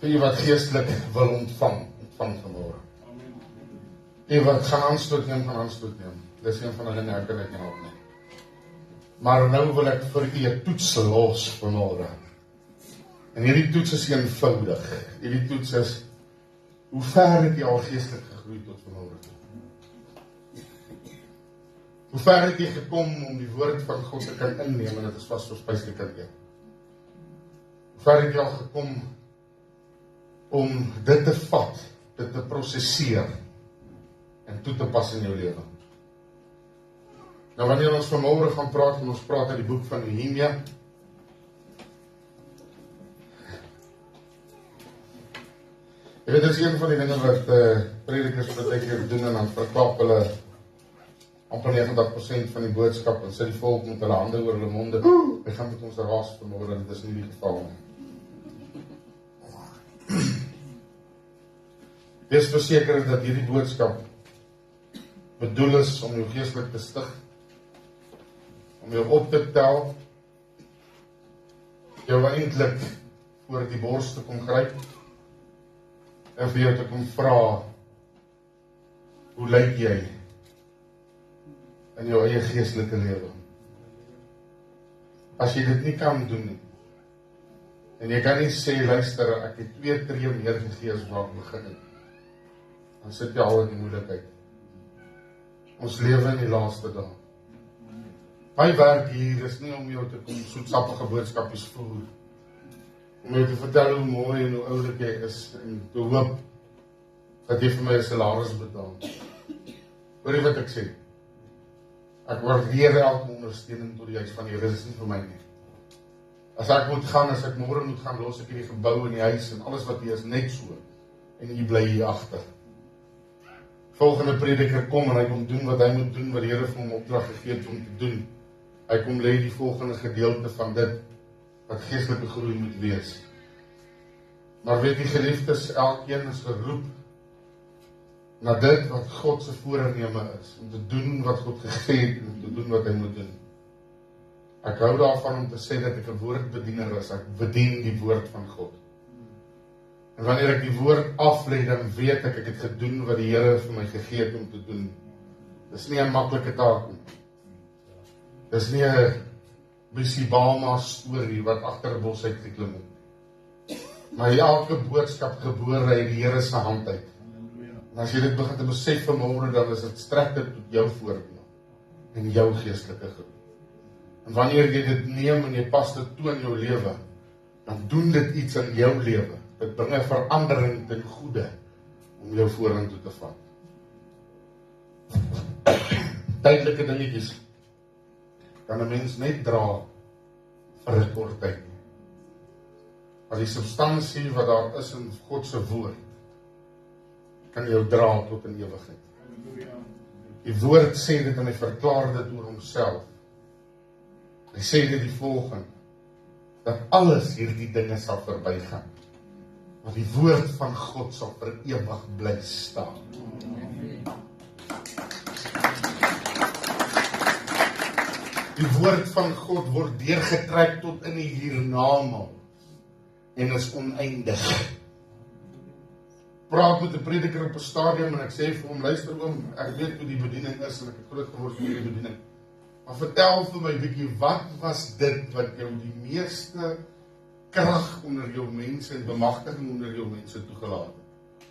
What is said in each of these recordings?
Vir u wat geestelik wil ontvang vanmôre. U wat gaan aanstoot neem. Dis een van hulle nie, ek kan dit nie help nie. Maar nou wil ek vir u 'n toets los vanmôre. En hierdie toets is eenvoudig. Hierdie toets is, hoe ver het jy al geestelik gegroei tot vanmôre? Hoe ver het jy gekom om die woord van God te kan inneem en dit is vas verspuis te kan eet? Hoe ver het jy al gekom om dit te vat, dit te prosesseer en toe te pas in jou lewe? Nou wanneer ons vanmôre gaan praat, en ons praat uit die boek van Nehemia, jy weet, dit is een van die dinge wat predikers baie keer doen, en dan verklap hulle amper 90% van die boodskap, en sit die volk met hulle hande oor hulle monde, hy gaan met ons raas vanmôre, dit is nie die geval nie. Wees verseker dat hierdie boodskap bedoel is om jou geestelik te stig, om jou op te tel, jou eintlik voor die bors te kom gryp, en vir jou te kom vra, hoe lyk jy in jou eie geestelike lewe? As jy dit nie kan doen nie, en jy kan nie sê, luister, ek het 2 tree meer gegee as waar ek begin het, dan sit jy al in die moeilikheid. Ons lewe in die laaste dag. My werk hier is nie om jou te kom soetsappige boodskapies voer, om jou te vertel hoe mooi en hoe oulik jy is, en te hoop dat jy vir my 'n salaris betaal. Hoor jy wat ek sê? Ek waardeer elke ondersteuning tot die huis van die Here, is nie vir my nie. As ek moet gaan, as ek môre moet gaan, los ek hierdie gebou en die huis en alles wat hier is net so, en jy bly hier agter. Volgende prediker kom en hy kom doen wat hy moet doen, wat die Here vir hom opdrag gegee het om te doen. Hy kom lê die volgende gedeelte van dit, wat geestelike groei moet wees. Maar weet die geliefdes, elkeen is geroep na dit wat God se voorneme is, om te doen wat God gegee het, en om te doen wat hy moet doen. Ek hou daarvan om te sê dat ek 'n woordbediener is, ek bedien die woord van God. En wanneer ek die woord aflê, dan weet ek het gedoen wat die Here vir my gegee het om te doen. Dis nie 'n maklike taak nie. Dis nie 'n Bisibama storie wat agter 'n bos uit geklim het. Maar elke boodskap gebore uit die Here se hand uit. En as jy dit begin te besef vanmôre, dan is dit strek dit tot jou voordeel en jou geestelike groei. En wanneer jy dit neem en jy pas dit toe in jou lewe, dan doen dit iets in jou lewe. Dit bring 'n verandering ten goeie om jou vorentoe te vat. Tydelike dingetjies kan 'n mens net dra vir 'n kort tyd. Maar die substansie wat daar is in God se woord, kan jou dra tot in ewigheid. Die woord sê dit en hy verklaar dit oor homself. Hy sê dit die volgende, dat alles hierdie dinge sal verbygaan, maar die woord van God sal vir ewig bly staan. Die woord van God word deurgetrek tot in die hiernamaals en is oneindig. Praat met 'n prediker op 'n stadium en ek sê vir hom, luister oom, ek weet hoe die bediening is en ek het groot geword met die bediening. Maar vertel vir my bietjie, wat was dit wat jou die meeste krag onder jou mense en bemagtiging onder jou mense toegelaat het?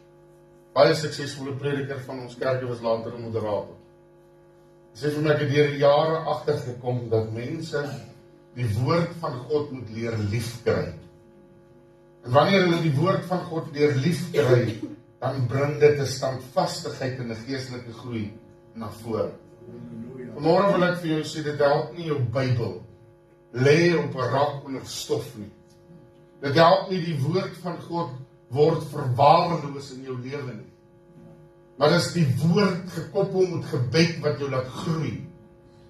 Baie suksesvolle prediker van ons kerk was later 'n moderator. Hy sê vir my, ek het deur die jare agtergekom dat mense die woord van God moet leer liefkry. En wanneer hulle die woord van God leer liefkry, dan bring dit 'n standvastigheid en 'n geestelike groei na vore. Vanmôre wil ek vir jou sê, dit help nie jou Bybel lê op 'n rak onder stof nie. Dit help nie die woord van God word verwaarloos in jou lewe nie. Maar dis die woord gekoppel met gebed wat jou laat groei.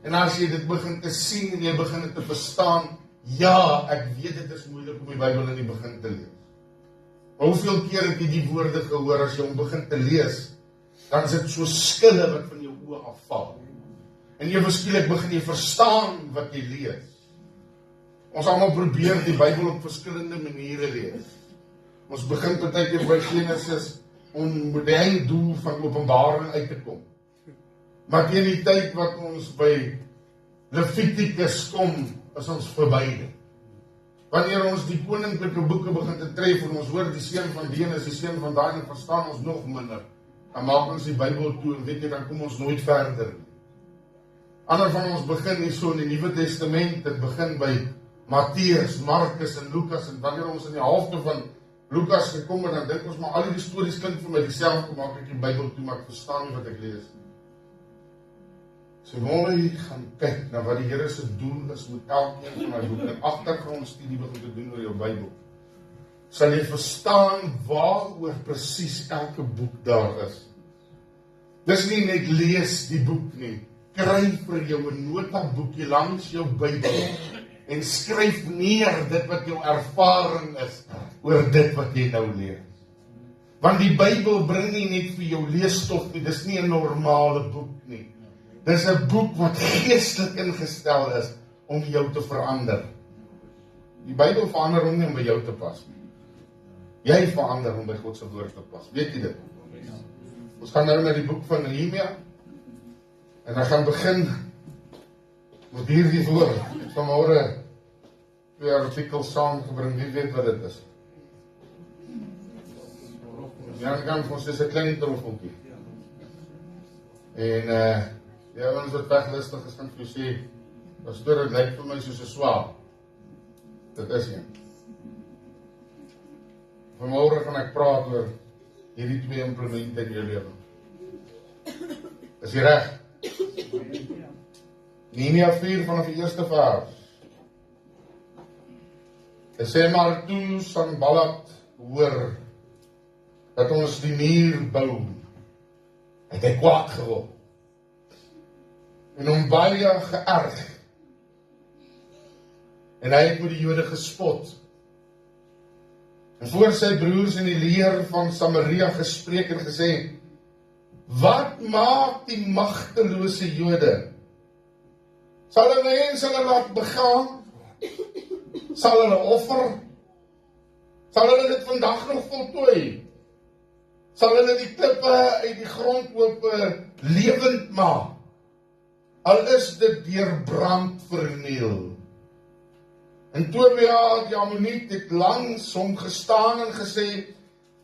En as jy dit begin te sien en jy begin dit te verstaan, ja, ek weet dit is moeilik om die Bybel in die begin te lees. Maar hoeveel keer het jy die woorde gehoor, as jy hom begin te lees, dan is dit so skille wat van jou oë afval. En ewe skielik begin jy verstaan wat jy lees. Ons almal probeer die Bybel op verskillende maniere lees. Ons begin partykeer by Genesis om met die einddoel van Openbaring uit te kom. Maar teen die tyd wat ons by Levitikus kom, is ons verby. Wanneer ons die koninklike boeke begin te tref en ons hoor die seun van die een is die seun van daai en verstaan ons nog minder, dan maak ons die Bybel toe en weet jy, dan kom ons nooit verder nie. Ander van ons begin hier so in die Nuwe Testament, dit begin by Matteus, Markus en Lukas, en wanneer ons in die halfte van Lukas gekom het, dan dink ons maar al die stories klink vir my dieselfde, maak ek die Bybel toe, maar ek verstaan nie wat ek lees nie. So mooi gaan kyk na wat die Here se doel is met elkeen van my boek, en agtergrondstudie begin te doen oor jou Bybel, sal jy verstaan waaroor presies elke boek daar is. Dis nie net lees die boek nie, kry vir jou 'n notaboekie langs jou Bybel, en skryf neer dit wat jou ervaring is, oor dit wat jy nou lees. Want die Bybel bring nie net vir jou leesstof nie, dis nie 'n normale boek nie. Dis 'n boek wat geestelik ingestel is om jou te verander. Die Bybel verander hom nie om by jou te pas nie. Jy verander hom by God se woord te pas. Weet jy dit? Ons gaan nou na die boek van Nehemia en dan gaan begin met hierdie woord. Ek het vanmôre 2 artikels saamgebring, wie weet wat dit is. Die ander kant van ons is 'n klein troffeltjie. En ja, ons wat weglistig is, kan vir jou sê, pastoor, dit lyk vir my soos 'n swaap. Dit is een. Vanmôre gaan ek praat oor hierdie 2 implemente in jou lewe. Is jy reg? Nehemia 4 vanaf die eerste vers. Hy sê maar toe Sanballat hoor dat ons die muur bou, het hy kwaad geword en hom baie geërg. En hy het met die Jode gespot. En voor sy broers in die leer van Samaria gespreek en gesê, wat maak die magtelose Jode? Sal hulle mense hulle laat begaan? Sal hulle offer? Sal hulle dit vandag nog voltooi? Sal hulle die klippe uit die grond oop lewend maak? Al is dit deur brand verniel. En Tobia die Ammoniet het langs hom gestaan en gesê,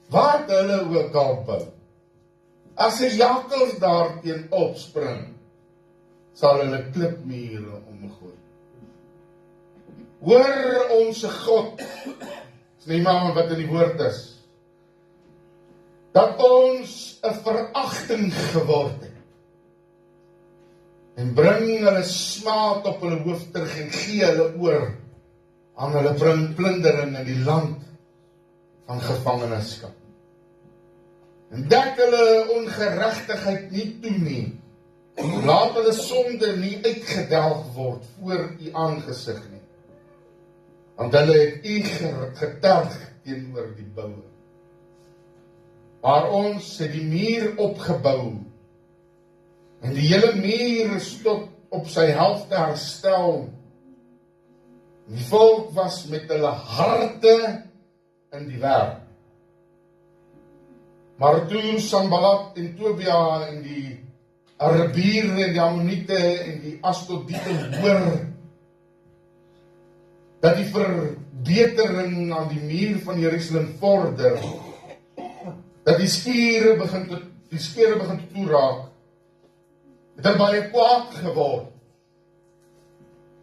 wat hulle ook al bou, as 'n jakkals daarteen opspring, sal hulle klipmure omgooi. Hoor ons God, is nie maar wat in die woord is, dat ons 'n veragting geword het, en bring hulle smaad op hulle hoof terug en gee hulle oor aan hulle plundering in die land van gevangenskap. En dek hulle ongeregtigheid nie toe nie, laat hulle sonde nie uitgedelg word voor u aangesig nie, want hulle het u geterg teenoor die boue. Maar ons het die muur opgebou, en die hele muur is tot op sy helfte herstel. Die volk was met hulle harte in die werk. Maar toe Sanballat en Tobia en die Arabiere en die Ammoniete en die Asdodiete hoor dat die verbetering aan die muur van Jerusalem vorder, dat die skere begin te toeraak, het hulle baie kwaad geword.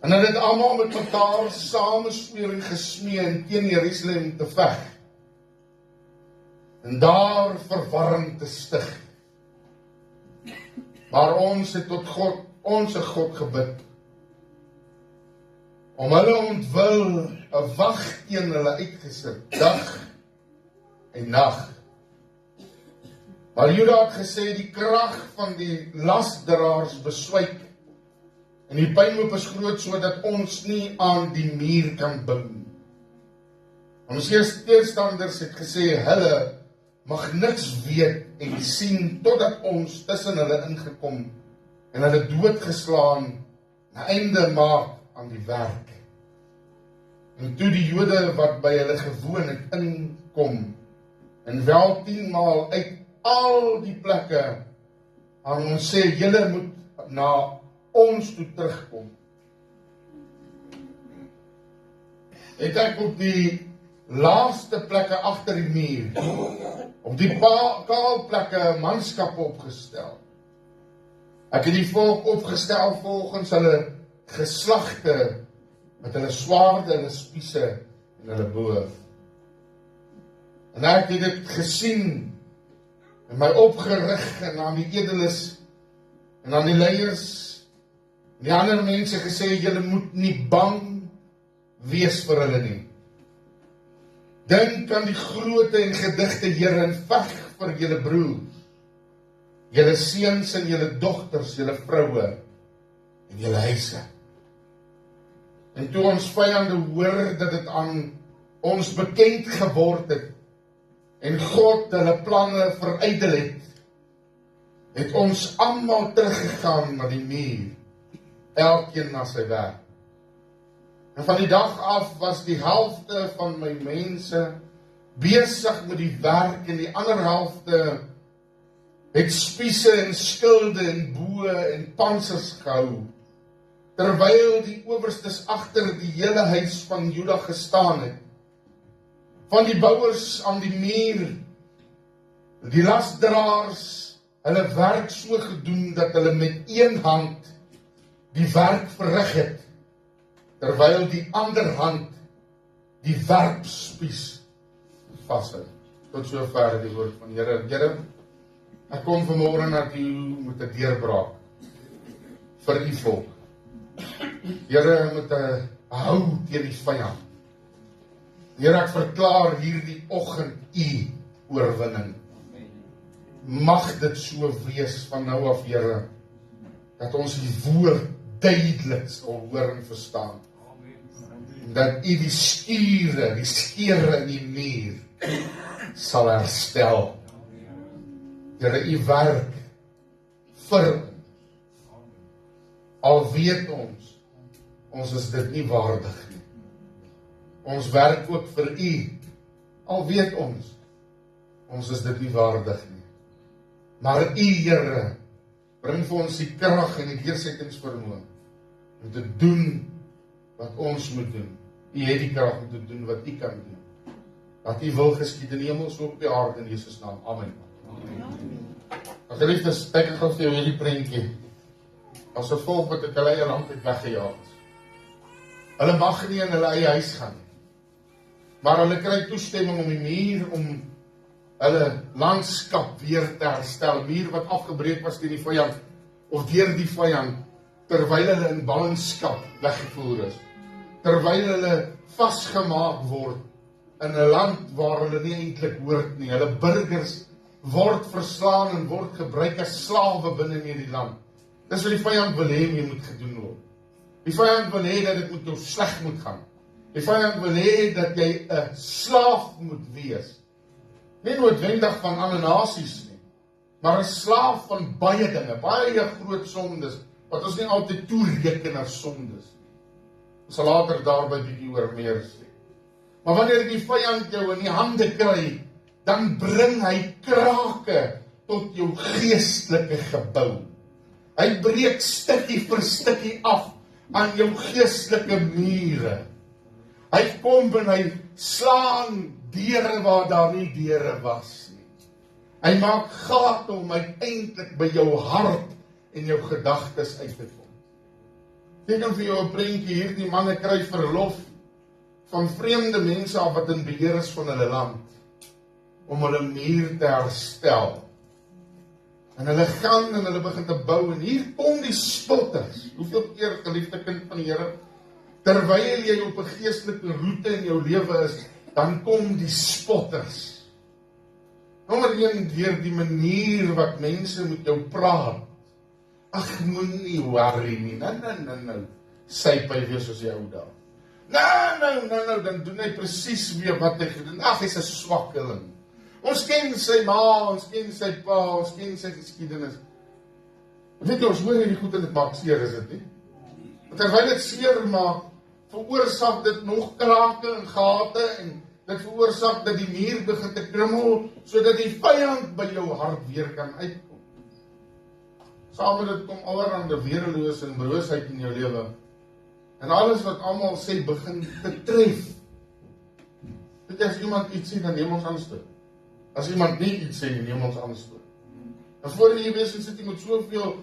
En hulle het almal met mekaar samesweer gesmee teen Jerusalem te veg. En daar verwarring te stig. Maar ons het tot God, onse God gebid, om hulle ontwil 'n wag teen hulle uitgesit, dag en nag. Maar Juda het gesê, die krag van die lasdraers beswyk, en die pynhoop is groot, sodat ons nie aan die muur kan bou. Ons teerstanders het gesê, hulle mag niks weet en sien, totdat ons tussen hulle ingekom, en hulle doodgeslaan, 'n einde maak aan die werk. En toe die Jode wat by hulle gewoon het kom, en wel 10 maal uit al die plekke aan ons sê, julle moet na ons toe terugkom. Het ek op die laaste plekke agter die muur, op die kaal plekke manskappe opgestel. Ek het die volk opgestel volgens hulle geslagte, met hulle swaarde, hulle spiese en hulle boë. En ek het dit gesien, en my opgerig en aan die edeles, en aan die leiers, en die ander mense gesê, julle moet nie bang wees vir hulle nie. Dink aan die groote en gedigte Here en veg vir julle broers, julle seuns en julle dogters, julle vroue en julle huise. En toe ons vyande hoor dat dit aan ons bekend geword het en God hulle planne verydel het ons almal teruggegaan na die muur, elkeen na sy werk. En van die dag af was die helfte van my mense besig met die werk en die ander helfte het spiese en skilde en boë en pansers gehou, terwyl die owerstes agter die hele huis van Juda gestaan het. Van die bouers aan die muur, die lasdraers, hulle werk so gedoen dat hulle met een hand die werk verrig het, terwyl die ander hand die werkspies vashou. Tot sover die woord van Here. Here, ek kom vanmôre na U met 'n deurbraak vir U volk. Here, met 'n hou teen die vyand. Here, ek verklaar hierdie oggend U oorwinning. Mag dit so wees van nou af, Here, dat ons die woord duidelik sal hoor en verstaan. En dat U die skere in die muur sal herstel. Here, U werk vir al weet ons is dit nie waardig nie. Ons werk ook vir U, al weet ons is dit nie waardig nie. Maar U, Here, bring vir ons die krag en die deursettingsvermoë om te doen wat ons moet doen. U het die krag om te doen wat U kan doen. Dat U wil geskied in die hemel so op die aarde in Jesus naam. Amen. As geliefdes, ek gaan vir jou hierdie prentjie. As 'n volk wat hulle eie land het weggejaag. Hulle mag nie in hulle eie huis gaan nie. Maar hulle kry toestemming om die muur, om hulle landskap weer te herstel. Muur wat afgebreek was deur die vyand, of deur die vyand, terwyl hulle in ballingskap weggevoer is. Terwyl hulle vasgemaak word in 'n land waar hulle nie eintlik hoort nie. Hulle burgers word verslaan en word gebruik as slawe binne in hierdie land. Dis wat die vyand wil hê jy moet gedoen word. Die vyand wil hê dat dit met jou sleg moet gaan. Die vyand wil hê dat jy 'n slaaf moet wees. Nie noodwendig van ander nasies nie, maar 'n slaaf van baie dinge, baie groot sondes, wat ons nie altyd toereken as sondes nie. Ons sal later daarby bietjie oor meer sê. Maar wanneer die vyand jou in die hande kry, dan bring hy krake tot jou geestelike gebou. Hy breek stukkie vir stukkie af aan jou geestelike mure. Hy kom en hy slaan deure waar daar nie deure was nie. Hy maak gate om uiteindelik by jou hart en jou gedagtes uit te kom. Ek kan vir jou 'n prentjie, hierdie manne kry verlof van vreemde mense af wat in beheer is van hulle land, om hulle muur te herstel. En hulle gaan en hulle begin te bou, en hier kom die spotters. Hoeveel keer, geliefde kind van die Here, terwyl jy op 'n geestelike roete in jou lewe is, dan kom die spotters. Nommer 1, deur die manier wat mense met jou praat. Ag, moenie worry nie. Nou. Syp hy weer soos die ou dae. Nou, dan doen hy presies weer wat hy gedoen. Ag, hy's 'n swakkeling. Ons ken sy ma, ons ken sy pa, ons ken sy geskiedenis. Weet jy, ons hoor hierdie goed en dit maak seer, is dit nie? Terwyl dit seer maak, veroorsaak dit nog krake en gate Dit veroorsaak dat die muur begin te krummel, sodat die vyand by jou hart weer kan uitkom. Saam met dit kom allerhande weerloos en broosheid in jou lewe. En alles wat almal sê begin te tref. Weet jy, as iemand iets sê, dan neem ons aanstoot. As iemand nie iets sê, dan neem ons aanstoot. En voor jy weet, sit jy met soveel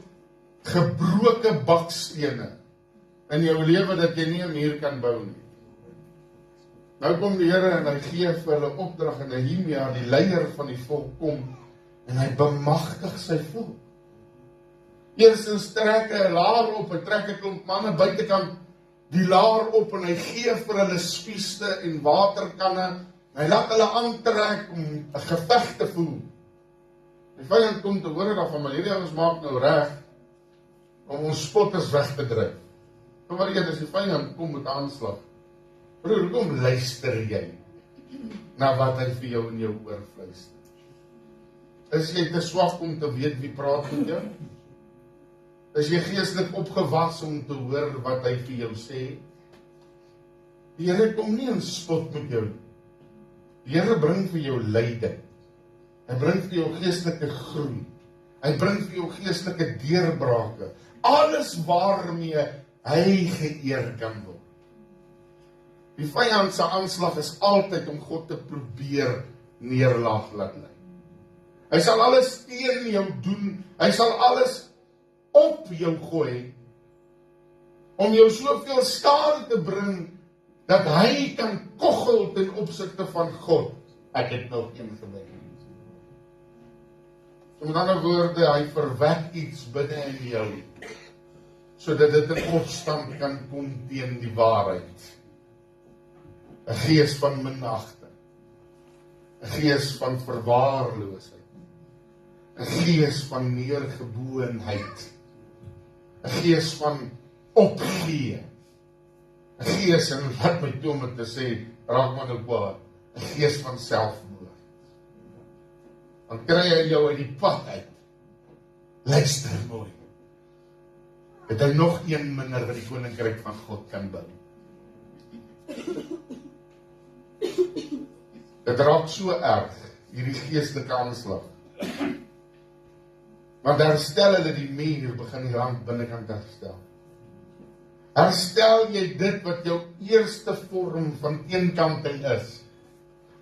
gebroke bakstene in jou lewe, dat jy nie 'n muur kan bou nie. Nou kom die Here en hy gee vir hulle opdrag, en Nehemia, die leier van die volk, kom, en hy bemagtig sy volk. Eerstens trek hy 'n laar op, hy trek 'n klomp manne buitekant die laar op, en hy gee vir hulle spieste en waterkanne, hy laat hulle aantrek om 'n geveg te voer. Die vyand kom te hoor daarvan, maar hierdie ouens maak nou reg om ons spotters weg te dryf. Maar as die vyand kom met aanslag, broer, kom luister jy na wat hy vir jou in jou oor fluister. Is jy te swak om te weet wie praat met jou? Is jy geestelik opgewas om te hoor wat hy vir jou sê? Die Here kom nie in spot met jou. Die Here bring vir jou lyding. Hy bring vir jou geestelike groei. Hy bring vir jou geestelike deurbrake. Alles waarmee hy geëer kan word. Die vyand se aanslag is altyd om God te probeer neerlaag laat lê. Hy sal alles teen jou doen. Hy sal alles op jou gooi om jou soveel skade te bring dat hy kan koggel ten opsigte van God. Ek het nog een gebeur. So met ander woorde, hy verwek iets binne in jou, sodat dit in opstand kan kom teen die waarheid. 'n gees van minagting, 'n gees van verwaarloosing, 'n gees van neergeboonheid, 'n gees van opgee, 'n gees, en laat my toe om het te sê, raak maar nou kwaad, 'n gees van selfmoord. Dan kry hy jou uit die pad uit. Luister mooi. Het hy nog een minder wat die koninkryk van God kan bou. Dit raak so erg, hierdie geestelike aanslag. Want herstel hulle die muur, begin die rand binnekant herstel. Herstel jy dit wat jou eerste vorm van teenkanting is,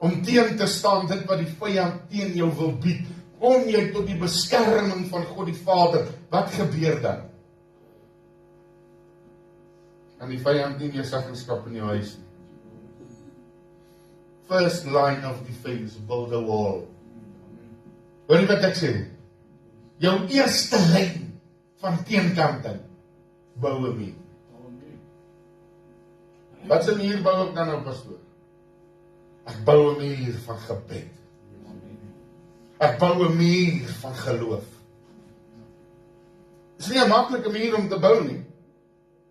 om teen te staan dit wat die vyand teen jou wil bied, kom jy tot die beskerming van God die Vader, wat gebeur dan? En die vyand nie jou seggenskap in jou huis nie. First line of defense, build a wall. Hoor jy wat ek sê? Jou eerste lyn van teenkanting, bou 'n muur. Wat 'n muur bou ek dan nou, pastoor? Ek bou 'n muur van gebed. Ek bou 'n muur van geloof. Dit is nie 'n maklike muur om te bou nie.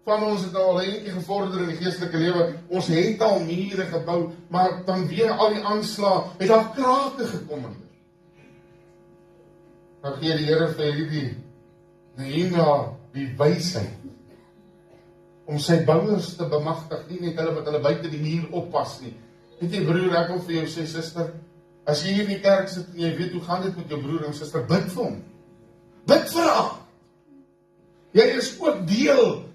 Van ons het al eentjie gevorder in die geestelike lewe. Ons het al mure gebou, maar dan weer al die aanslae, het daar krake gekom in. Dan gee die Here vir hierdie Nehemia die wysheid om sy bouers te bemagtig, nie net hulle wat hulle buite die muur oppas nie. Weet jy broer, ek wil vir jou sê, suster, as jy hier in die kerk sit en jy weet hoe gaan dit met jou broer en suster, bid vir hom. Bid vir haar. Jy is ook deel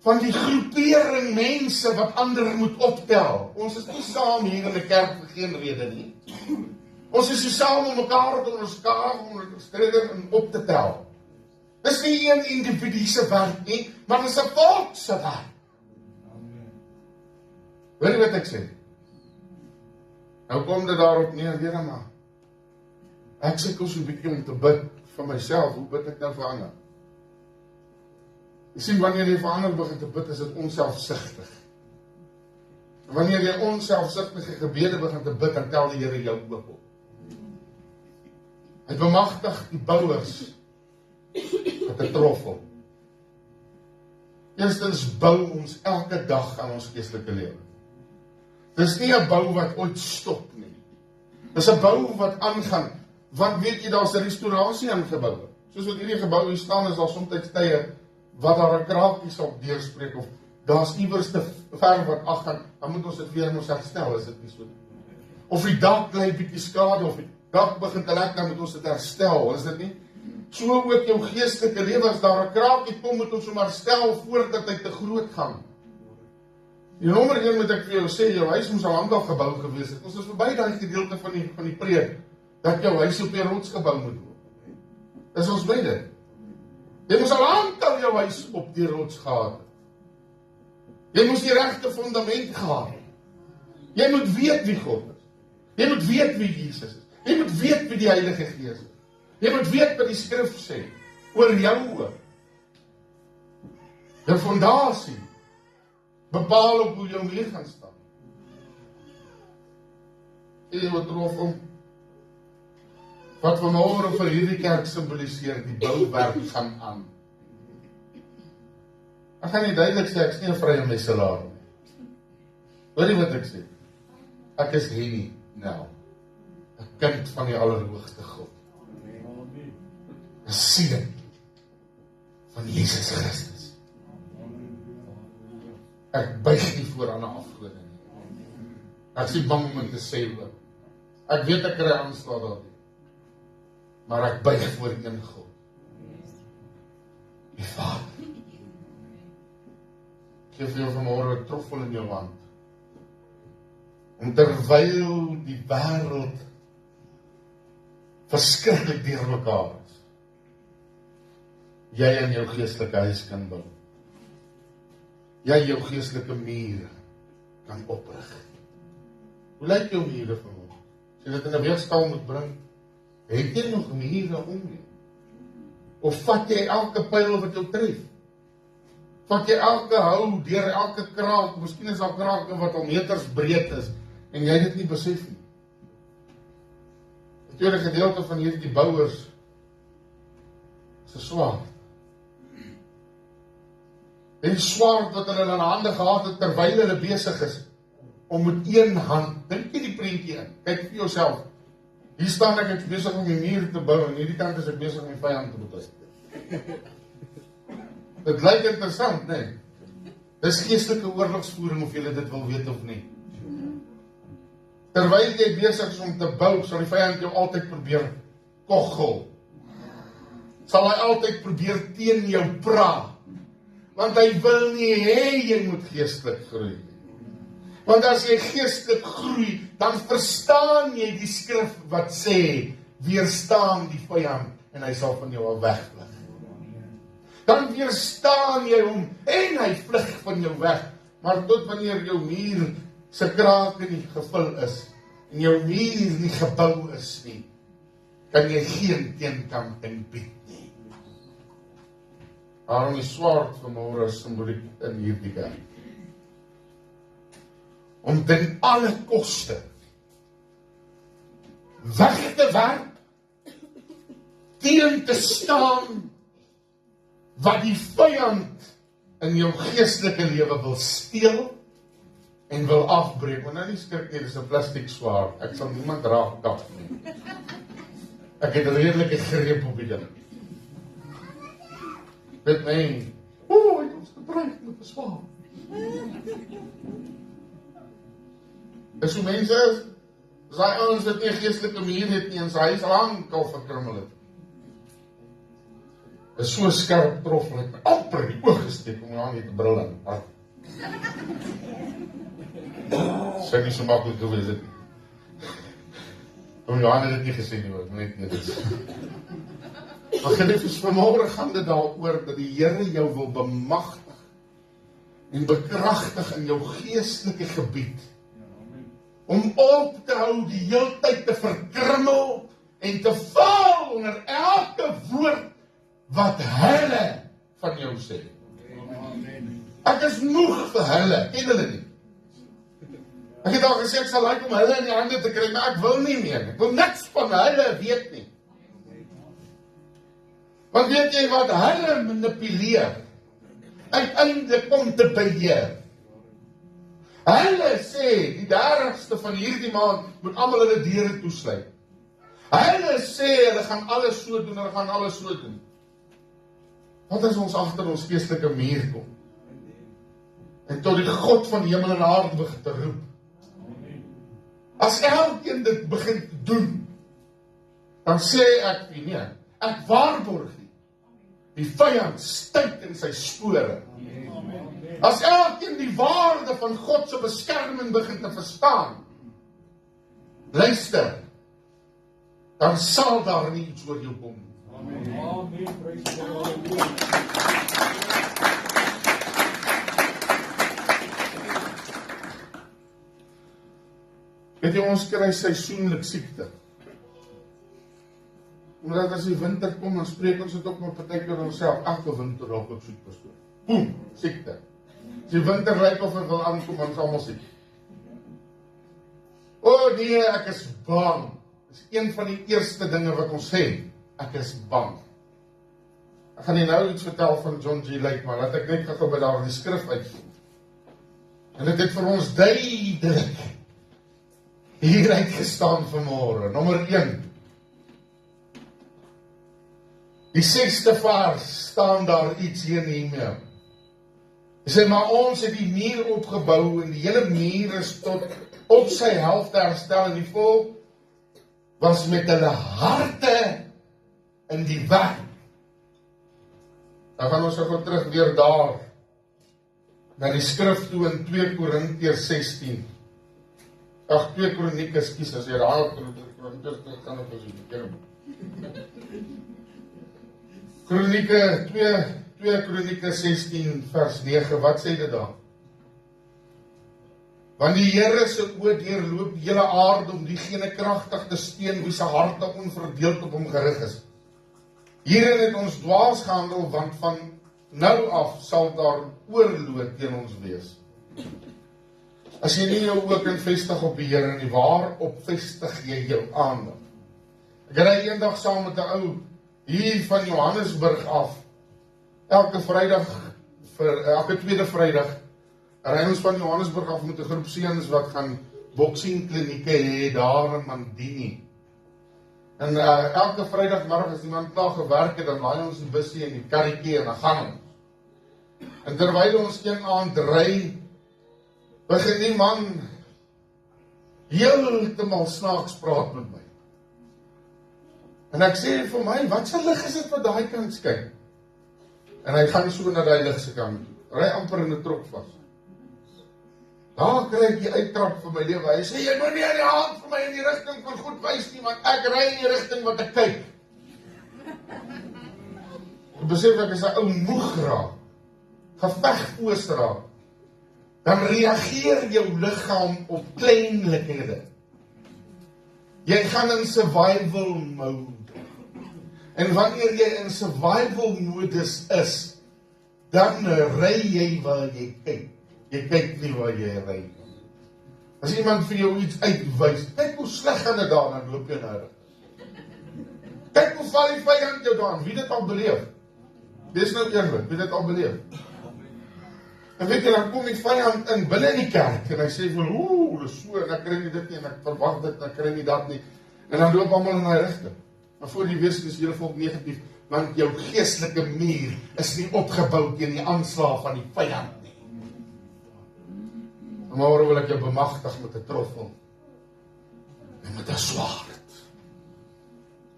van die groepering mense wat ander moet optel. Ons is nie saam hier in die kerk vir geen rede nie. Ons is saam om mekaar te ondersteunen en op te tel. Dis nie een individu se werk nie, maar dis 'n volk se werk. Weet jy wat ek sê? Nou kom dit daarop neer, weer maar. Ek sukkel so 'n bietjie om te bid vir myself. Hoe bid ek nou vir ander? Jy sien, wanneer jy vir ander begin te bid, is dit onselfsugtig. Wanneer jy onselfsugtige gebede begin te bid, dan tel die Here jou ook op. Hy bemagtig die bouers met 'n troffel. Eerstens bou ons elke dag aan ons geestelike lewe. Dis nie 'n bou wat ooit stop nie. Dis 'n bou wat aangaan. Want weet jy, daar's 'n restaurasie aan geboue. Soos wat hierdie gebou hier staan, is daar soms tye wat daar 'n kraakie sal deurspreek of daar's iewers te ver wat afgaan, dan moet ons dit weer ons herstel, is dit nie so nie? Of die dak bly bietjie skade, of die dak begin te lek, dan moet ons dit herstel, is dit nie? So ook jou geestelike lewe, as daar 'n kraakie kom, moet ons hom herstel voordat hy te groot gaan. Die nommer 1 moet ek vir jou sê, jou huis moes al lank al gebou gewees het. Ons is verby daai gedeelte van die preek, dat jou huis op die rots gebou moet word. Dis ons by dit. Jy moes al lank al jou huis op die rots gehad het. Jy moes die regte fundament gehad het. Jy moet weet wie God is. Jy moet weet wie Jesus is. Jy moet weet wie die Heilige Gees is. Jy moet weet wat die skrif sê oor jou. Die fondasie bepaal op hoe jou muur gaan staan. Jy wat rof om wat vanmôre vir hierdie kerk simboliseer, die bouwerk gaan aan. Ek gaan nie duidelik sê, ek is nie 'n vrye messelaar nie. Hoor jy wat ek sê? Ek is Henny Nel, 'n kind van die Allerhoogste God. 'n seun van Jesus Christus. Ek buig nie voor aan 'n afgode nie. Ek is nie bang om te sê ook. Ek weet ek kry aanslag daarin. Maar ek buig voor een God. Die Vader. Geef jou vanmôre 'n troffel in jou hand. En terwyl die wêreld verskriklik deur mekaar is, jy in jou geestelike huis kan bou. Jy jou geestelike mure kan oprig. Hoe lyk jou mure vanmôre? As jy dit in 'n weegskaal moet bring, het jy nog mure om nie? Of vat jy elke pyl wat jou tref? Vat jy elke hou, deur elke kraak, miskien is daar krake wat al meters breed is, en jy dit nie besef nie. Die tweede gedeelte van hierdie bouers is 'n swaard. En swaard wat hulle in hulle hande gehad het, terwyl hulle besig is, om met een hand, dink jy die prentjie in, kyk vir jouself, hier staan ek is besig om die muur te bou, en hierdie kant is ek besig om die vyand te betuig. Dit lyk interessant, nee. Dis geestelike oorlogsvoering, of jy dit wil weet of nie. Terwyl jy besig is om te bou, sal die vyand jou altyd probeer koggel. Sal hy altyd probeer teen jou praat. Want hy wil nie hê jy moet geestelik groei. Want as jy geestelik groei, dan verstaan jy die skrif wat sê, weerstaan die vyand en hy sal van jou al wegvlug. Dan weerstaan jy hom en hy vlug van jou weg. Maar tot wanneer jou muur se krake nie gevul is en jou muur nie gebou is nie, kan jy geen teenkanting bied nie. Daarom die swaard vanmôre is simboliek in hierdie kerk. Om ten alle koste weg te werp, teen te staan, wat die vyand in jou geestelike lewe wil steel en wil afbreek. Want nou nie skrik nie, dis 'n plastiek swaard. Ek sal niemand raak kap nie. Ek het 'n redelike greep op die ding. Dit meen, ek ons gebruik met 'n swaard. Dis hoe mense is. As hy ouens wat nie 'n geestelike muur het nie, en sy huis lank al verkrummel het. Is so skerp troffel, het my amper die oog gesteek om aan te bril in. Sy nie so maklik gewees het nie. Om Johan het dit nie gesê nie, wat net nie is. Maar geliefdes, vanmôre gaan dit daaroor dat die Here jou wil bemagtig en bekragtig in jou geestelike gebied. Om op te hou die heeltyd te verkrummel en te val onder elke woord wat hulle van jou sê. Ek is moeg vir hulle, ken hulle nie. Ek het al gesê, ek sal like om hulle in die hande te kry, maar ek wil nie meer. Ek wil niks van hulle weet nie. Want weet jy wat hulle manipuleer? Uiteindelik om te beheer. Hulle sê, die 30ste van hierdie maand moet almal hulle deure toesluit. Hulle sê, hulle gaan alles so doen, hulle gaan alles so doen. Wat as ons agter ons geestelike muur kom? en tot die God van die hemel en aarde begin te roep. As elkeen dit begin te doen, dan sê ek vir nee, ek waarborg nie, die vyand styt in sy spore. As elkeen die waarde van God se beskerming begin te verstaan, luister, dan sal daar nie iets oor jou kom. Weet jy, ons kry seisoenlik siekte. Omdat as die winter kom, dan spreek ons dit ook maar partykeer oor onsself. Elke winter raak ek siek, pastoor. Boem, siekte. As die winter lyk of ek wil aankom, dan is almal siek. O nee, ek is bang. Dis een van die eerste dinge wat ons sê. Ek is bang. Ek gaan nie nou iets vertel van John G. Lake, maar laat ek net gou by daar die skrif uitvoer. En dit het vir ons duidelik hier uitgestaan vanmôre. Nommer 1. Die 6de vers staan daar iets hier in die hemel. Hy sê, maar ons het die muur opgebou en die hele muur is tot op sy helfte herstel en die volk was met hulle harte in die weg. Dan gaan ons gou terug weer daar na die skrif toe in 2 Korintiërs 16. Ag, 2 Kronieke, as jy daar op Korintiërs gaan op as jy bekeer. Kronieke 2 Kronieke 16 vers 9, wat sê dit daar? Want die Here se oë deurloop die hele aarde om diegene kragtig te steun wie se harte onverdeeld op hom gerig is. Hierin het ons dwaas gehandel, want van nou af sal daar oorloop teen ons wees. As jy nie jou oë kan vestig op die Here nie, waarop vestig jy jou aandag? Ek ry eendag saam met 'n ou hier van Johannesburg af. Elke tweede Vrydag ry ons van Johannesburg af met 'n groep seuns wat gaan boksing klinieke hê daar in Mandini. En elke Vrydagmiddag as die man klaar gewerk het, dan laai ons die busie en die karretjie en dan gaan ons. En terwyl ons een aand ry, begin die man heeltemal snaaks praat met my. En ek sê vir my, wat se lig is dit wat daai kant skyn? En hy gaan so na daai lig se kant toe. Ry amper in 'n trok vas. Daar kry ek die uittrap vir my lewe. Hy sê, jy moet nie aan die hand vir my in die rigting van goed wys nie, want ek ry in die rigting wat ek kyk. Ek besef ek is 'n ou moeg raak, gevegfoos raak. Dan reageer jou liggaam op kleinlikhede. Jy gaan in survival mode. En wanneer jy in survival modus is, dan ry jy waar jy kyk. Jy kyk nie waar jy ry. As iemand vir jou iets uitwys, kyk hoe sleg gaan dit daar, dan loop jy na dit. Kyk hoe val die vyand jou daar, wie dit al beleef? Dis nou eerlik, wie dit al beleef? En weet jy, dan kom die vyand in binne in die kerk, en hy sê van, dis so, en ek kry nie dit nie, en ek verwag dit, en ek kry nie dat nie, en dan loop almal in die rigting. Maar voor die wees is hele volk negatief, want jou geestelike muur is nie opgebou teen die aanslag van die vyand nie. Môre wil ek jou bemagtig met 'n troffel en met 'n swaard.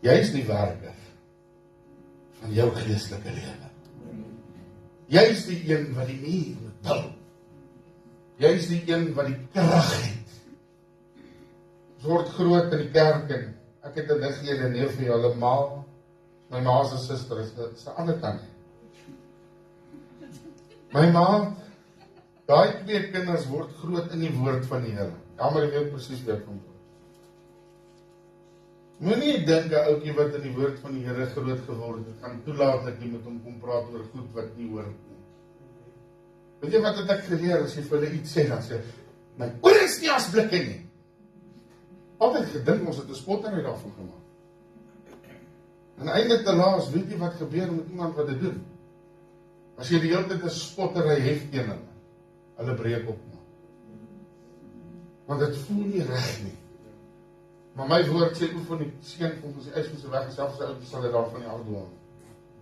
Jy is die werker van jou geestelike lewe. Jy is die een wat die muur moet bou. Jy is die een wat die krag het. Ons word groot in die kerk en ek het 'n niggie en 'n neef vir julle ma. My ma se suster is dit 'n ander kant. My ma, daai 2 kinders word groot in die woord van die Here. Ja, maar jy weet presies wat kom. Moenie dink 'n ouetjie wat in die woord van die Here groot geword het, gaan toelaat dat jy met hom kom praat oor goed wat nie hoor nie. Weet jy wat het ek geleer as jy vir hulle iets sê, dan sê, my oor is nie as blikke nie. Altyd gedink ons het 'n spottery daarvan gemaak. En eintlik te laas, weet jy wat gebeur met iemand wat dit doen? As jy die hele tyd 'n spottery hef teen hulle breek op. Want dit voel nie reg nie. Maar my woord sê oefen die seun kom van sy eis van sy weg en selfs sy ouers sal dit daarvan nie afdoen.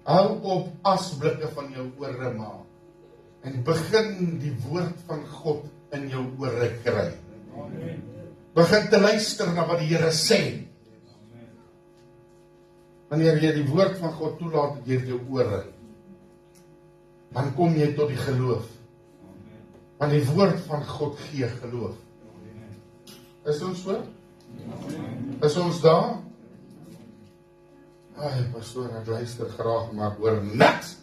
Hou op asblikke van jou ore maak. en begin die woord van God in jou ore kry. Begin te luister na wat die Here sê. Wanneer jy die woord van God toelaat deur jou ore, dan kom jy tot die geloof. Want die woord van God gee geloof. Is ons so? Is ons daar? Ai, pastoor, ek luister graag, maar ek hoor niks.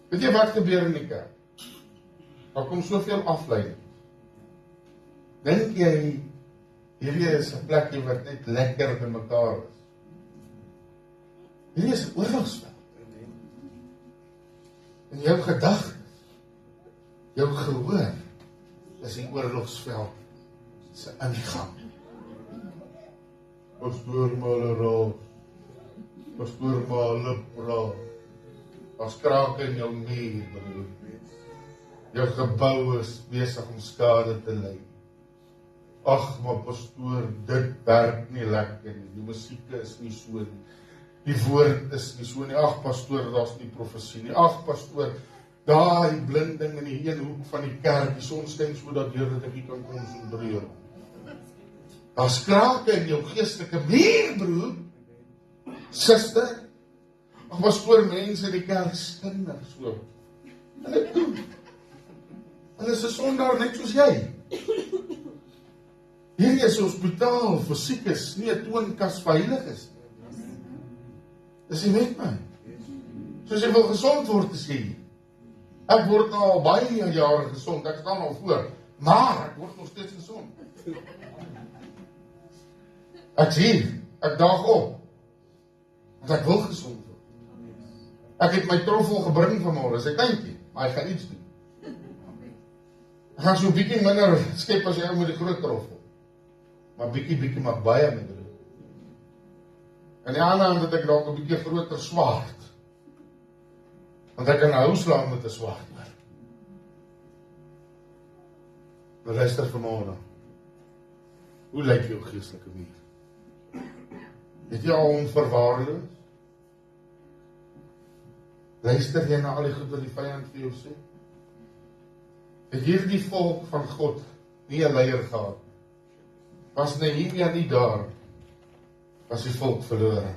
Weet jy wat gebeur in die kerk? Daar kom soveel afleiding. Dink jy, hierdie is 'n plekkie wat net lekker by mekaar is? Hierdie is 'n oorlogsveld. En jou gedagtes, jou gehoor, is die oorlogsveld se ingang. Pastoor Malera, pastoor Malera, as krake in jou muur, broer. Jou gebou is besig om skade te ly. Ag, maar pastoor, dit werk nie lekker nie. Die musiek is nie so nie. Die woord is nie so nie. Ag, pastoor, daar's nie profesie nie. Ag, pastoor, daai blinding in die een hoek van die kerk, die son skyn so dat ek nie kan konsentreer. Daar's krake in jou geestelike muur, broer. Suster. Ag, pastoor, mense in die kerk skinder so. Hulle doen. Hulle is 'n sondaar net soos jy. Hierdie is 'n hospitaal vir siekes, nie 'n toonkas vir heiliges. Dis nie met my. Soos jy wil gesond word, is jy. Ek word nou al baie jare gesond, ek staan al voor, maar ek word nog steeds gesond. Ek sien, ek daag op, want ek wil gesond word. Ek het my troffel gebring vanmôre, dis 'n kleintjie, maar hy gaan iets doen. Ek gaan so 'n bietjie minder skep as jy met die groot troffel. Maar bietjie maak baie minder. En die ander hand het ek dalk 'n bietjie groter swaard. Want ek kan hou slaan met 'n swaard. Maar luister vanmôre. Hoe lyk jou geestelike muur? Het jy al onverwaarloos? Luister jy na al die goed wat die vyand vir jou sê? Het hierdie volk van God nie 'n leier gehad? Was Nehemia nie daar, was die volk verlore.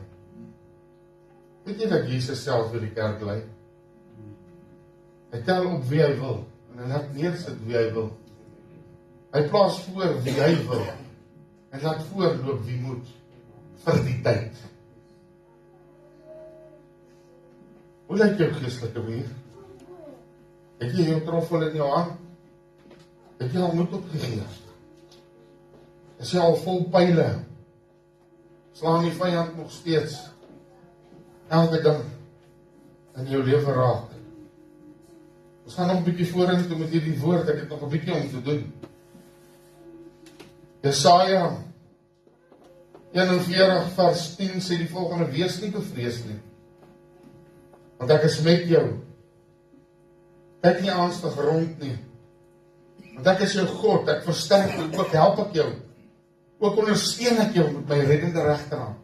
Weet jy dat Jesus self vir die kerk lei? Hy tel op wie hy wil, en hy laat neersit wie hy wil. Hy plaas voor wie hy wil, en laat voorloop wie moet, vir die tyd. Hoe lyk jou geestelike muur? Het jy jou troffel in jou hand? Het jy al moed opgegee? Is jy al vol pyle? Slaan die vyand nog steeds elke ding in jou lewe raak? Ons gaan nog 'n bietjie vorentoe met hierdie woord, ek het nog 'n bietjie om te doen. Jesaja 41 vers 10 sê die volgende: wees nie bevrees nie, want ek is met jou. Kyk nie angstig rond nie, want ek is jou God, ek versterk jou, ook help ek jou. Ook ondersteun ek jou met my reddende regterhand.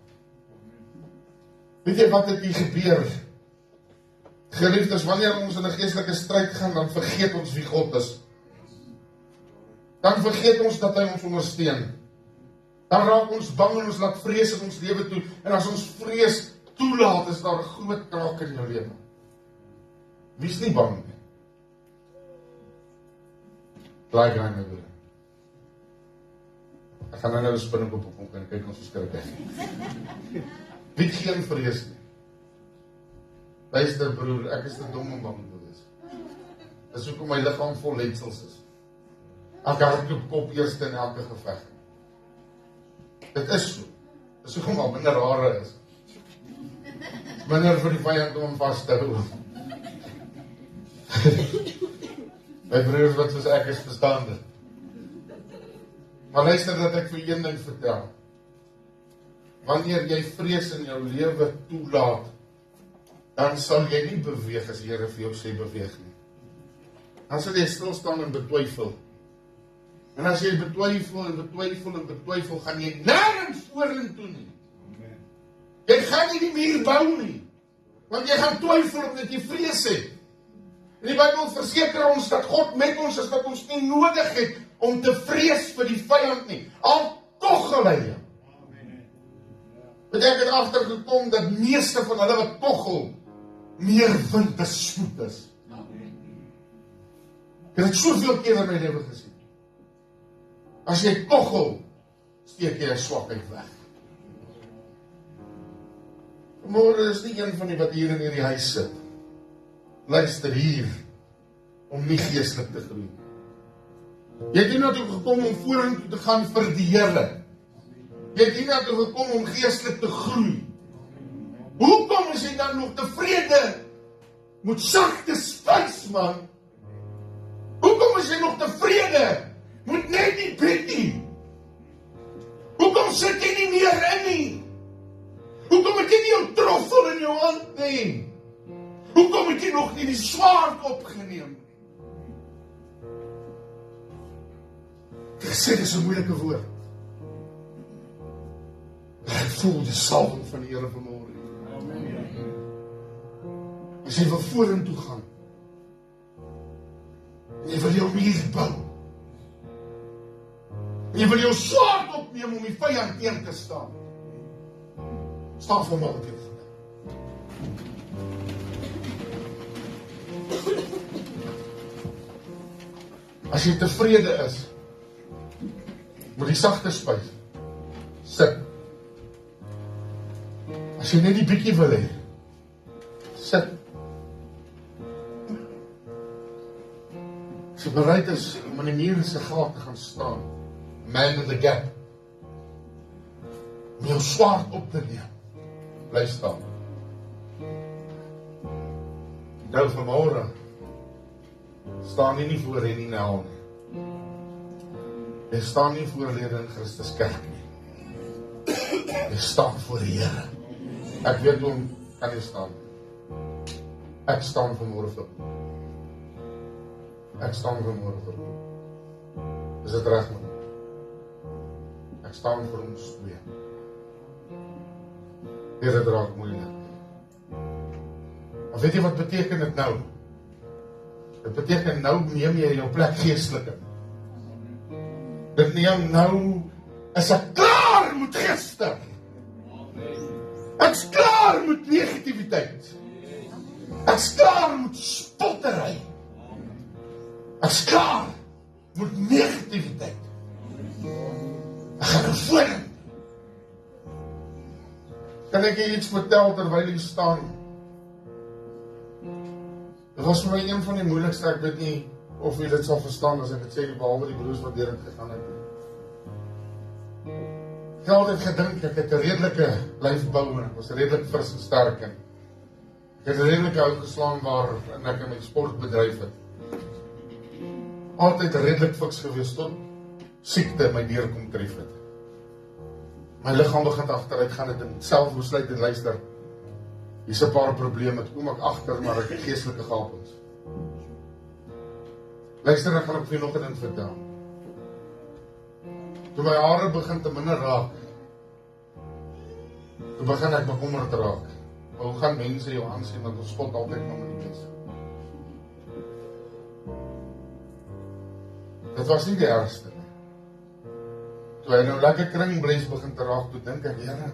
Weet jy wat het hier gebeur? Geliefdes, wanneer ons in 'n geestelike stryd gaan, dan vergeet ons wie God is. Dan vergeet ons dat hy ons ondersteun. Dan raak ons bang en ons laat vrees in ons lewe toe. En as ons vrees toelaat, is daar 'n groot kraak in jou lewe. Wie is nie bang nie? Bly gaan my broer. Ek gaan nou 'n spinnekop opkom en kyk ons verskrik hy. Wie het geen vrees nie? Luister broer, ek is te dom om bang te wees. Dis hoekom my liggaam vol letsels is. Ek hardloop kop eerste in elke geveg. Dit is so. Dis hoekom al minder hare is. Minder vir die vyand om vas te hou. My broers wat soos ek is verstaande. Maar luister dat ek vir een ding vertel. Wanneer jy vrees in jou lewe toelaat, dan sal jy nie beweeg as die Here vir jou sê beweeg nie. Dan sal jy stil staan en betwyfel. En as jy betwyfel, gaan jy nêrens vorentoe nie. Jy gaan nie die muur bou nie. Want jy gaan twyfel omdat jy vrees het. En die Bybel verseker ons dat God met ons is, dat ons nie nodig het om te vrees vir die vyand nie. Al toggel hy. Want ek het agtergekom dat meeste van hulle wat toggel, meer wind as spoed is. Ek het dit soveel keer in my lewe gesien. As jy toggel, steek jy 'n swakheid weg. Vanmôre is nie een van die wat hier in hierdie huis sit. Luister hier, om nie geestelik te groei. Jy het hier na toe gekom om vorentoe te gaan vir die Here. Jy het hier na toe gekom om geestelik te groei. Hoekom is jy dan nog tevrede met sagte spys, man? Hoekom is jy nog tevrede met net die bietjie? Hoekom sit jy nie meer in nie? Hoekom het jy nie jou troffel in jou hand nie? Hoekom het jy nog nie die swaard opgeneem? Ek sê, dit is 'n moeilike woord. Ek voel die salwing van die Here vanmôre. As jy wil vorentoe gaan, en jy wil jou muur bou, en jy wil jou swaard opneem om die vyand teen te staan, staan vanmôre teen. As jy tevrede is met die sagte spys, sit. As jy net die bietjie wil hê, sit. As jy bereid is om in die muur se gat te gaan staan, man in the gap, om jou swaard op te neem, bly staan. Nou vanmôre staan jy nie voor en nie nou nie. Jy staan nie voor lede in Christus kerk nie. Jy staan voor die Here. Ek weet hoe kan jy staan. Ek staan vanmôre vir hom. Ek staan vanmôre vir hom. Is dit reg man? Ek staan vir ons twee. Here draak moeilik. Maar weet jy wat beteken dit nou? Dit beteken nou neem jy jou plek geestelik in. Dit neem nou, is ek klaar met gister. Ek's klaar met negativiteit. Ek's klaar met spottery. Ek's klaar met negativiteit. Ek gaan nou vorentoe. Kan ek jy iets vertel terwyl jy staan? Dit was vir my een van die moeilikste, ek weet nie of jy dit sal verstaan as ek het sê, behalwe die broers wat deur het gegaan het. Ek het altyd gedink, ek het 'n redelike lyfbou en ek was redelik fris en sterk en ek het 'n redelike hout geslaan waarin ek in my sportbedryf het. Altyd redelik fiks gewees tot siekte my deur kom tref het. My liggaam begin agteruit gaan het en self besluit en luister. Hier's 'n paar probleme, ek kom ek agter, maar ek het geestelike gapings. Luister, ek gaan ook vir nog 'n ding vertel. Toe my hare begin te minder raak, toe begin ek bekommerd raak. Hoe gaan mense jou aansien, want ons spot altyd van die mense. Dit was nie die ergste nie. Toe hy nou lekker kringbles begin te raak, toe dink ek, Here,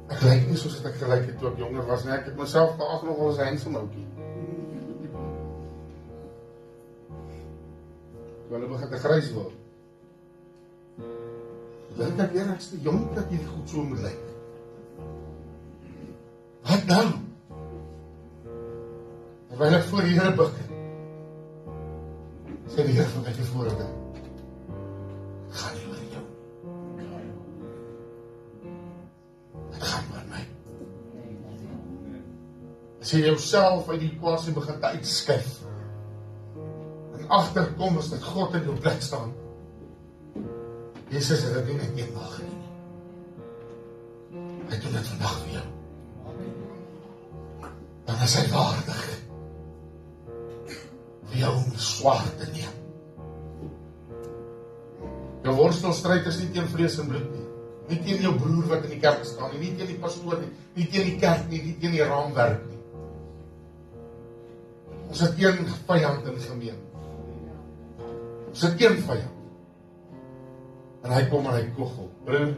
ek lyk nie soos ek gelyk het toe ek jonger was nie. Ek het myself geag nogal as 'n handsome ouetjie. Toe hulle begin te grys word. Dink ek, Here, ek's te jong dat hierdie goed so moet lyk. Wat nou? Terwyl ek voor die Here bid, sê die Here vir my die woorde, gaan nie oor jou. Het gaan oor my. As jy jouself uit die equasie begin te uitskuif, en agterkom as dit God in jou plek staan, Jesus het dit nie net eenmaal gedoen nie. Hy doen dit vandag vir jou. Dan is hy waardig vir jou om die swaard te neem. Jou worstelstryd is nie teen vlees en bloed nie. Nie teen jou broer wat in die kerk staan nie, nie teen die pastoor nie, nie teen die kerk nie, nie teen die raamwerk nie. Ons het een vyand in gemeen. Ons het een vyand. En hy kom en hy koggel. Broer,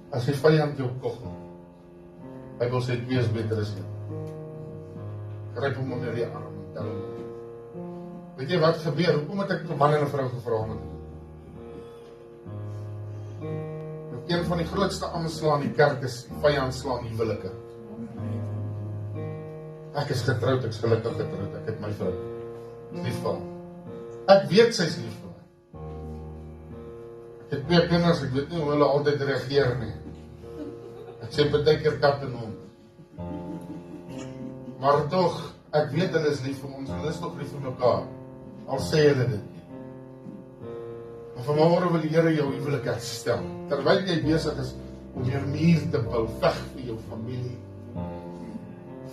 as die vyand jou koggel, hy wil sê 2 is beter as 1. Gryp hom onder die arm en tel hom. Weet jy wat gebeur? Hoekom het ek 'n man en 'n vrou gevra om te doen? Een van die grootste aanslae in die kerk is vyand slaan huwelike. Ek is getroud, ek is gelukkig getroud, ek het my vrou. Lief vir haar. Ek weet sy is lief vir my. Ek het 2 kinders, ek weet nie hoe hulle altyd reageer nie. Ek sê partykeer kat en hond. Maar tog, ek weet hulle is lief vir ons, hulle is toch lief vir mekaar. Al sê hulle dit. Maar vanmôre wil die Here jou huwelik herstel. Terwyl jy besig is om jou muur te bou, veg vir jou familie.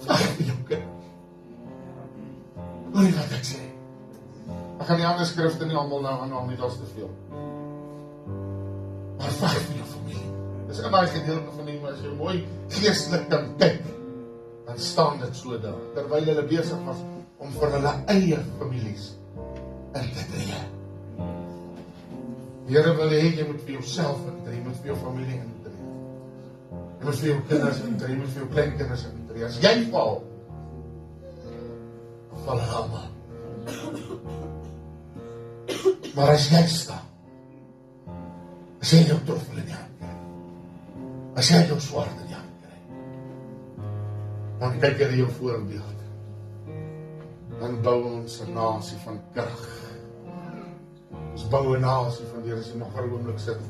Veg vir jou kinders. Hoor jy wat ek sê? Ek gaan die ander skrifte nie allemaal nou aanhaal nie, dat is te veel. Maar veg vir jou familie. Dis in die gedeelte van die, as jy mooi geestelik kan kyk, dan staan dit so daar, terwyl hulle besig was om vir hulle eie families in te tree. Die Here wil hê, jy moet vir jouself intree, jy moet vir jou familie intree. Jy moet vir jou kinders intree, jy moet vir jou kleinkinders intree. As jy val, val hulle allemaal. Maar as jy staan, as jy jou troffel in die hand krijg, as jy jou swaard in die hand krijg, dan kyk jy jou voorbeeld. Dan bou ons 'n nasie van krag. Ons bou 'n nasie van die Here se mag vir 'n oomblik sit.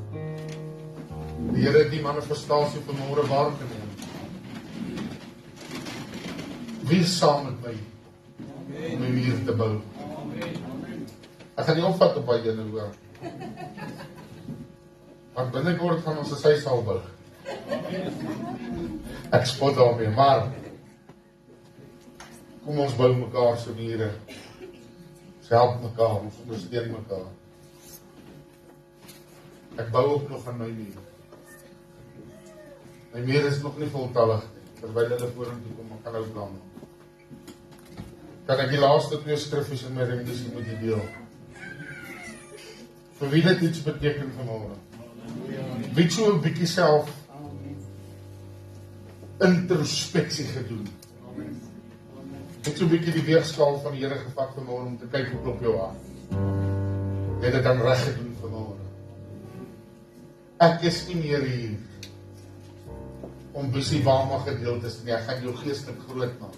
Die Here het die manifestasie vanmôre waargeneem. Wie is saam met my om my muur te bou? Ek gaan nie opvat op baie ene hoor. Want binnekort gaan ons 'n sysaal bou. Ek spot daarmee, maar kom ons bou mekaar se mure. Ons help mekaar, ons ondersteun mekaar. Ek bou ook nog aan my muur. My muur is nog nie voltallig nie, terwyl hulle vorentoe kom, ek kan nou plan. Kan ek die laaste 2 skriffies in my rendisie met die deel? Vir wie dit iets beteken vanmôre? Wie so 'n bietjie self introspeksie gedoen? Het so 'n bietjie die weegskaal van die Here gevat vanmôre om te kyk hoe klop jou hart. Het dit dan reg gedoen vanmôre? Ek is nie meer hier om busybama gedeeltes nie, ek gaan jou geestelik groot maak.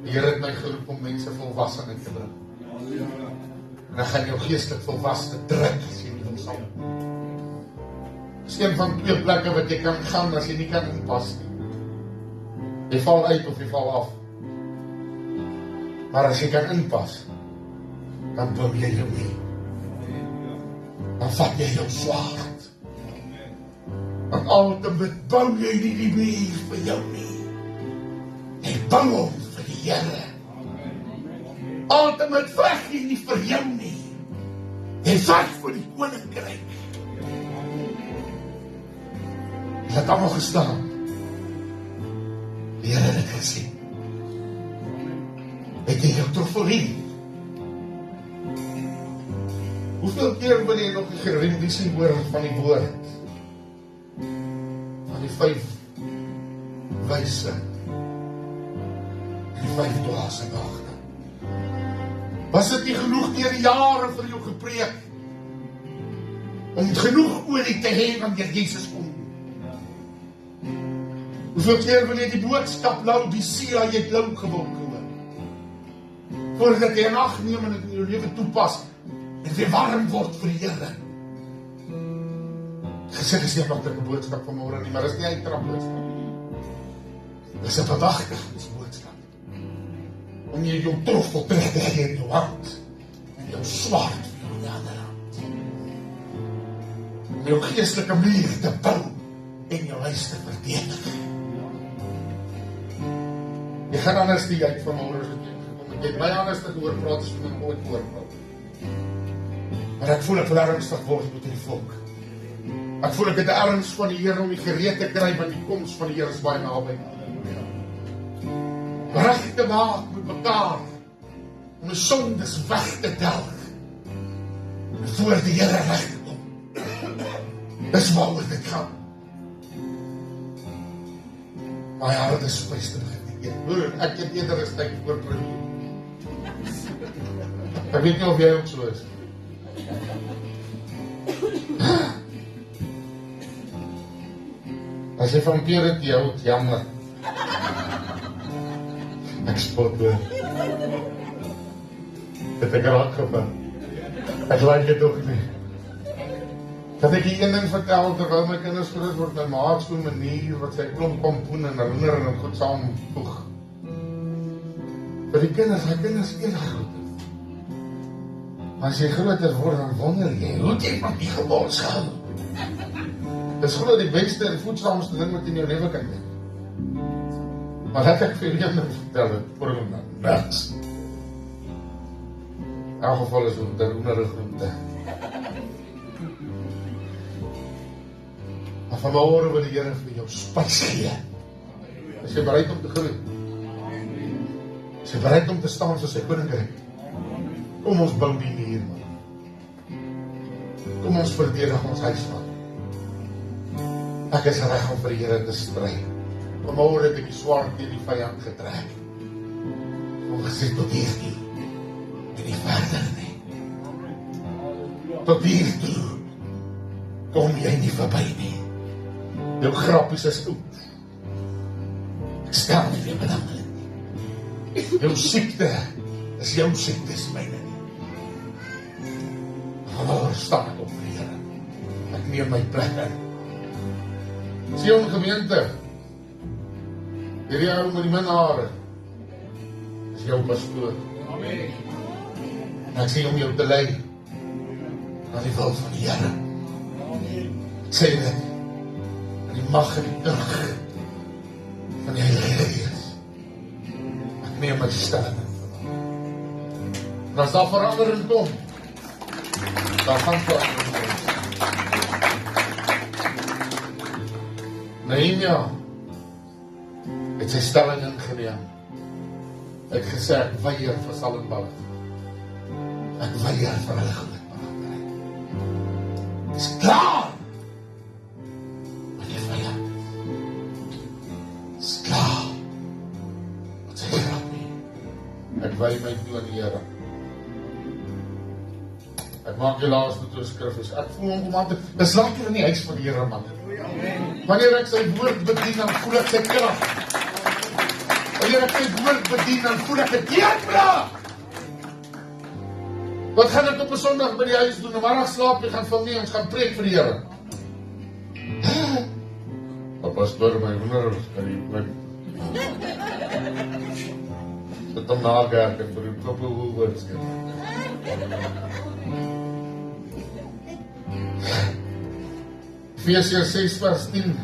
Die Here het my geroep om mense volwassene te bring. En ek gaan jou geestelik volwasse druk as jy nie wil saam. Dis een van 2 plekke wat jy kan gaan as jy nie kan inpas nie. Jy val uit of jy val af. Maar as jy kan inpas, dan bou jy jou nie. Dan vat jy jou swaard. Want ultimate bou jy nie die muur vir jou nie. Jy bou hom vir die Here. Ultimate veg jy nie vir jou nie. Jy veg vir die koninkryk. Jy het allemaal gestaan. Die Here het dit gesien. Het jy jou troffel hier? Hoeveel keer wil jy nog die gerendisie hoor van die woord? Van die 5 wyse en die 5 dwaase dagte. Was dit nie genoeg deur die jare vir jou gepreek? Om genoeg olie te hê wanneer Jesus kom? Hoeveel keer wil jy die boodskap Laodicea jy het lang gewolk hoor? Voordat jy in ag neem en dit in jou lewe toepas en weer warm word vir die Here. Gesê is nie 'n maklike boodskap vanmôre nie, maar dis nie 'n uittrap boodskap. Dis 'n bemagtigingsboodskap. Om jy jou troffel terug te gee in jou hand en jou swaard in jou ander hand. Om jou geestelike muur te bou en jou huis te verdedig. Jy gaan anders die uit vanmôre as jy gekom. Jy het my anders te gehoor praat as jy my ooit hoor praat. Maar ek voel ek wil ernstig word met die volk. Ek voel ek het die erns van die Here om die gereed te kry, want die koms van die Here is baie naby. reg te maak met mekaar, om die sondes weg te delg, en voor die Here reg te kom. Dis waaroor dit gaan. My hart is spes te begin eet. Ek het eerder as tyd voor prediek. Ek weet nie of jy ook so is. As jy van Pierre het, jou ook jammer. Ek spot weer. Het ek raak gevind. Ek like dit ook nie. Dat ek die een ding vertel, terwyl my kinders groot word, my ma het so'n manier, wat sy klomp pompoen en herinner en goed saamvoeg. Vir die kinders eet goed. Maar as jy groter word, dan wonder jy, hoe het jy van die gebors gehou? Dis glo die beste en voedsaamste ding wat in jou lewe kan doen. Maar laat ek vir jou vertel, het voor hom dan, niks. In elk geval is het een hoenderig groente. Maar vanmorgen wil die Here vir jou spys gee. Is jy bereid om te groei? Is jy bereid om te staan vir sy koninkryk? Kom ons bou die muur, man. Kom ons verdedig ons huis, man. Ek is reg om vir die Here te stry. Vanmorgen het ek die swaard teen die vyand getrek. Om gesê tot hier toe. En nie verder nie. Tot hier toe. Kom jy nie verby nie. Jou grappies is oud. Ek stel nie meer belang in nie. Jou siekte is jou siekte, is myne nie. Vanmorgen staan ek op vir die Here. Ek neem my plek in. Sion gemeente, hierdie ou met die minhare, is jou pastoor. Amen. En ek sê om jou te lei, na die wil van die Here. Amen. Ek sê dit, in die mag en die krag, van die Heilige Gees. Ek neem my stelling in. En as daar verandering kom, dan gaan verandering kom. Nehemia het sy stelling ingeneem. Ek gesê, ek weier vir Salembou. Ek weier vir hulle gelukmakerij. Het is klaar met die vyand. Het is klaar met sy grapie. Ek wei my toe aan die Here. Ek maak die laaste toe skrif is. Ek voel hom kom aan te, dis lekker in die huis van die Here, man. Wanneer ek sy woord bedien, dan voel ek sy krag. Wanneer ek sy woord bedien, dan voel ek het deurbraak. Wat gaan ek op 'n Sondag by die huis doen? 'n Middag slaap, jy gaan van my, ons gaan preek vir die Here. Pastoor, my hoender kan die plek. Sit hom nagewerk en vir die proppe woord skep. Efesiërs 6:10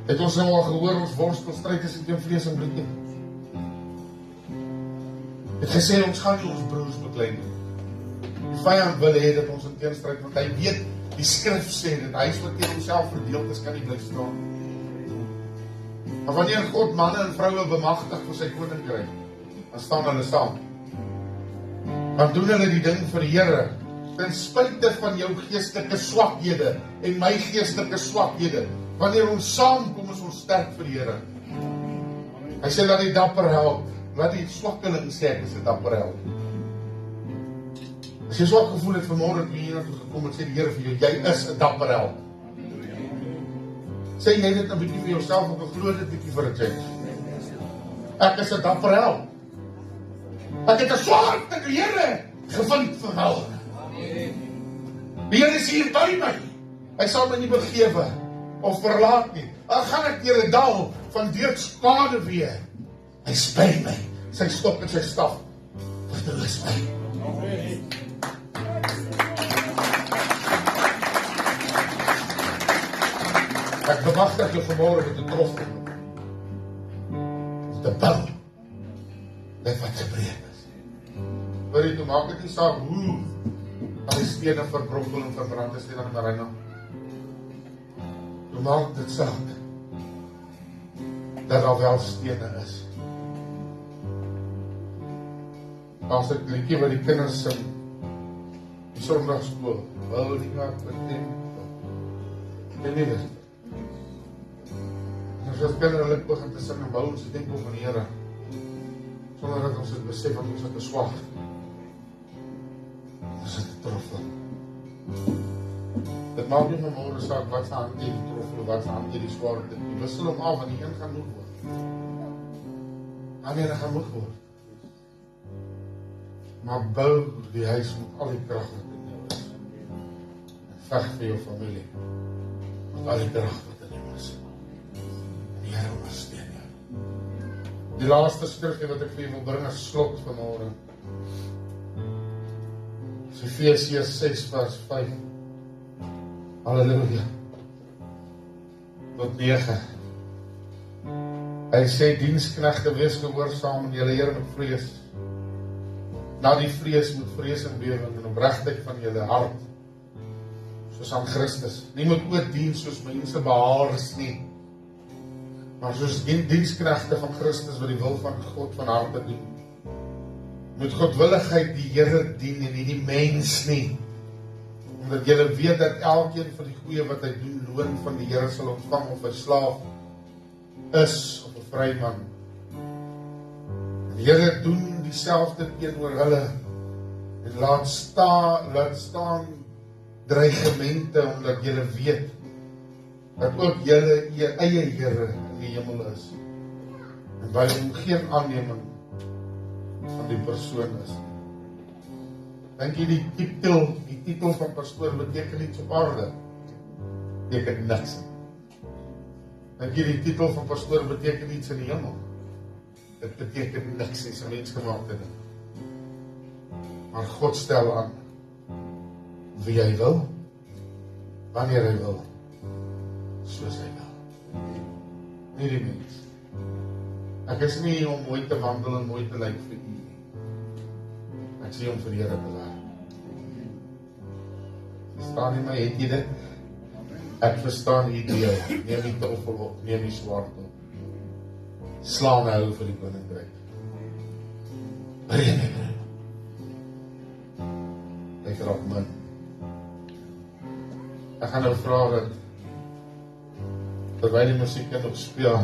het ons nou al gehoor, ons worstelstryd is nie teen vlees en bloed nie. Het gesê, ons gaan nie ons broers beklei nie. Die vyand wil hê dat ons in teenstryd, want hy weet, die skrif sê dat hy is wat teen homself verdeeld is, kan nie bly staan. Maar wanneer God manne en vroue bemagtig vir sy koninkryk, dan staan hulle saam. Dan doen hulle die ding vir die Here, ten spyte van jou geestelike swakhede en my geestelike swakhede. Wanneer ons saamkom, is ons sterk vir die Here. Hy sê, laat die dapper help. Laat die swakkeling sê, ek is 'n dapper help. As jy swak gevoel het vanmorgen, het jy hier naartoe gekom en sê die Here vir jou, jy is 'n dapper help. Sê jy dit 'n bietjie vir jouself, of 'n glo dit bietjie vir 'n change. Ek is 'n dapper help. Ek het 'n swaard in die Here gevind vanmorgen. Die Here is hier by my. Hy sal my nie begewe of verlaat nie. Al gaan ek deur 'n dal van doodskade weer. Hy is by my. Sy stok en sy staf vertroos my. Ek bemagtig jou vanmorgen met 'n trof. Met 'n bou. Dit wat gebreek is. Hoor jy, toe maak dit nie saak hoe al die stene verbrokel en verbrand is nie aan Marina. Toe maak dit saak dat daar wel stene is. Daar's 'n liedjie wat die kinders sing, die Sondagskool, holding up the temple. Ken jy dit? As ons kinders hulle begin te sing en bou ons die tempel van die Here, sonder dat ons het besef dat ons het geswag. Ons het getroffel. Dit maak nie môre saak wat se hand jy die troffel, wat se hand jy die swaard, jy wissel hom af en die een gaan moeg word. Ander gaan moeg word. Maar bou die huis met al die krag wat in jou is. En veg vir jou familie met al die krag wat in jou is. En die Here ondersteun jou. Die laaste skrifgie wat ek vir jou wil bring as slot vanmôre. Efesiërs 6 vers 5. Halleluja. Tot 9. Hy sê, diensknegte, wees gehoorsaam aan julle Here met vrees. Na die vrees moet vrees en bewering en opregtheid van julle hart, soos aan Christus. Nie moet oordien soos mense behaars nie, maar soos diensknegte van Christus wat die wil van God van harte doen. Met godwilligheid die Here dien en nie die mens nie, omdat julle weet dat elkeen van die goeie wat hy doen, loon van die Here sal ontvang of hy slaaf is of 'n vryman. Die Here doen dieselfde teenoor hulle en laat staan dreigemente, omdat julle weet dat ook julle eie Here in die hemel is en by hom geen aanneming van die persoon is. Dink jy die titel van pastoor beteken iets op aarde? Beteken niks. Dink jy die titel van pastoor beteken iets in die hemel? Dit beteken niks, is 'n mensgemaakte ding. Maar God stel aan wie hy wil, wanneer hy wil, soos hy wil. Nie die mens. Ek is nie hier om mooi te wandel en mooi te lyk vir u nie. Ek sê om vir die Here te werk. Verstaan jy my, het jy dit? Ek verstaan die idee. Neem die toffel op, neem die swaard op. Slaan hou vir die koninkryk. Breek. Ek raak min. Ek gaan nou vra dat terwyl die musiek nog speel,